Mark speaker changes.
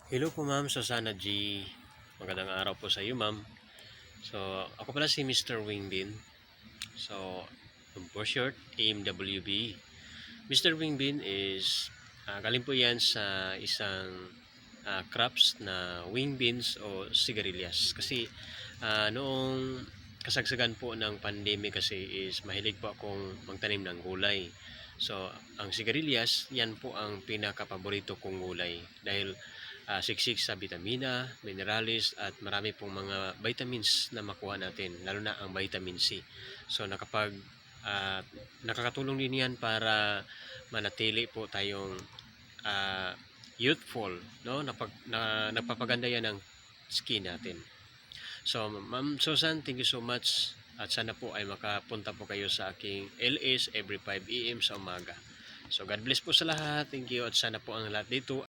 Speaker 1: Hello po ma'am, Susana G. Magandang araw po sa iyo ma'am. So, ako pala si Mr. Wingbin. So, for short, AMWB. Mr. Wingbin is, galing po yan sa isang crops na wing beans o sigarilyas. Kasi noong kasagsagan po ng pandemic kasi is mahilig po akong magtanim ng gulay. So, ang sigarilyas, yan po ang pinaka-paborito kong gulay. Dahil siksik sa vitamina, minerales at marami pong mga vitamins na makuha natin, lalo na ang vitamin C. So uh, nakakatulong din yan para manatili po tayong youthful, no? Napapaganda yan ng skin natin. So Ma'am Susan, thank you so much at sana po ay makapunta po kayo sa aking LS every 5 AM sa umaga. So God bless po sa lahat. Thank you at sana po ang lahat dito